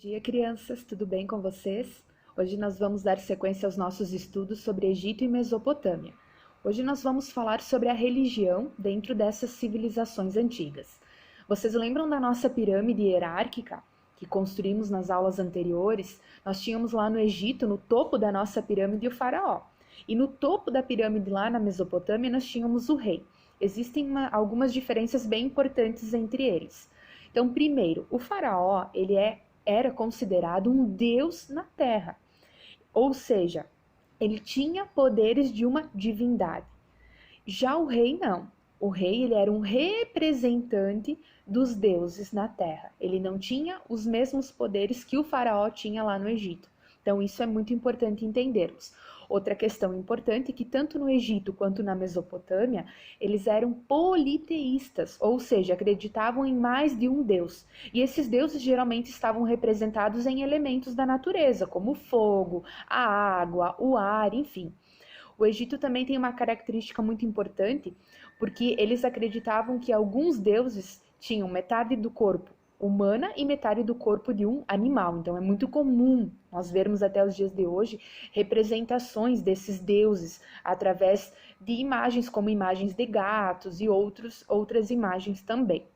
Bom dia, crianças, tudo bem com vocês? Hoje nós vamos dar sequência aos nossos estudos sobre Egito e Mesopotâmia. Hoje nós vamos falar sobre a religião dentro dessas civilizações antigas. Vocês lembram da nossa pirâmide hierárquica que construímos nas aulas anteriores? Nós tínhamos lá no Egito, no topo da nossa pirâmide, o faraó. E no topo da pirâmide, lá na Mesopotâmia, nós tínhamos o rei. Existem algumas diferenças bem importantes entre eles. Então, primeiro, o faraó, era considerado um deus na terra, ou seja, ele tinha poderes de uma divindade. Já o rei não. O rei ele era um representante dos deuses na terra. Ele não tinha os mesmos poderes que o faraó tinha lá no Egito. Então isso é muito importante entendermos. Outra questão importante é que tanto no Egito quanto na Mesopotâmia, eles eram politeístas, ou seja, acreditavam em mais de um deus. E esses deuses geralmente estavam representados em elementos da natureza, como o fogo, a água, o ar, enfim. O Egito também tem uma característica muito importante, porque eles acreditavam que alguns deuses tinham metade do corpo humana e metade do corpo de um animal. Então é muito comum nós vermos até os dias de hoje representações desses deuses através de imagens como imagens de gatos e outras imagens também.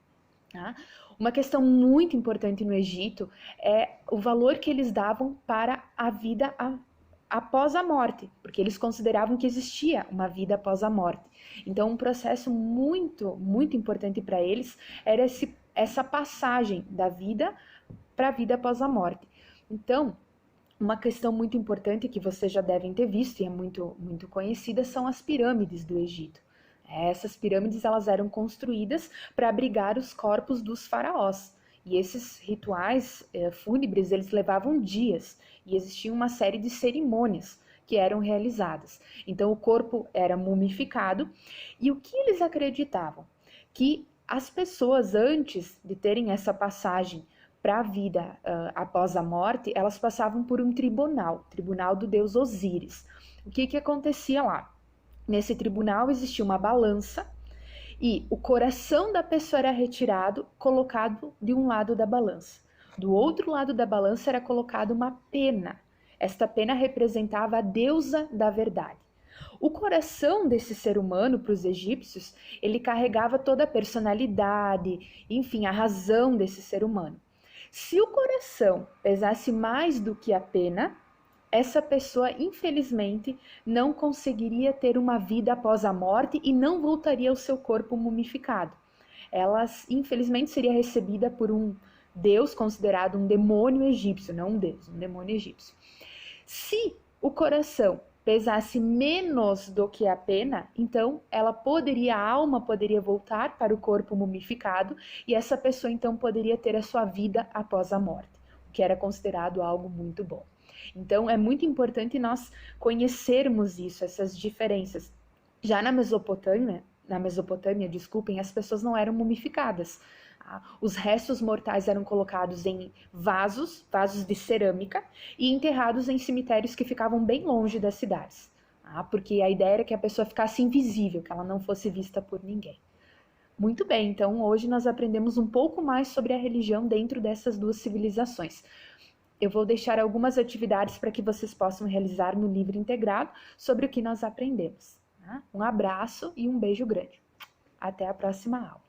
Tá? Uma questão muito importante no Egito é o valor que eles davam para a vida após a morte, porque eles consideravam que existia uma vida após a morte. Então, um processo muito importante para eles era essa passagem da vida para a vida após a morte. Então, uma questão muito importante que vocês já devem ter visto e é muito conhecida são as pirâmides do Egito. Essas pirâmides elas eram construídas para abrigar os corpos dos faraós. E esses rituais fúnebres, eles levavam dias e existia uma série de cerimônias que eram realizadas. Então o corpo era mumificado e o que eles acreditavam? Que as pessoas antes de terem essa passagem para a vida após a morte, elas passavam por um tribunal do deus Osíris. O que acontecia lá? Nesse tribunal existia uma balança e o coração da pessoa era retirado, colocado de um lado da balança. Do outro lado da balança era colocada uma pena. Esta pena representava a deusa da verdade. O coração desse ser humano, para os egípcios, ele carregava toda a personalidade, enfim, a razão desse ser humano. Se o coração pesasse mais do que a pena, essa pessoa, infelizmente, não conseguiria ter uma vida após a morte e não voltaria ao seu corpo mumificado. Ela, infelizmente, seria recebida por um deus considerado um demônio egípcio, não um deus, um demônio egípcio. Se o coração pesasse menos do que a pena, então a alma poderia voltar para o corpo mumificado e essa pessoa então poderia ter a sua vida após a morte, o que era considerado algo muito bom. Então, é muito importante nós conhecermos isso, essas diferenças. Já na Mesopotâmia, desculpem, as pessoas não eram mumificadas. Os restos mortais eram colocados em vasos de cerâmica e enterrados em cemitérios que ficavam bem longe das cidades. Porque a ideia era que a pessoa ficasse invisível, que ela não fosse vista por ninguém. Muito bem, então hoje nós aprendemos um pouco mais sobre a religião dentro dessas duas civilizações. Eu vou deixar algumas atividades para que vocês possam realizar no livro integrado sobre o que nós aprendemos. Um abraço e um beijo grande. Até a próxima aula.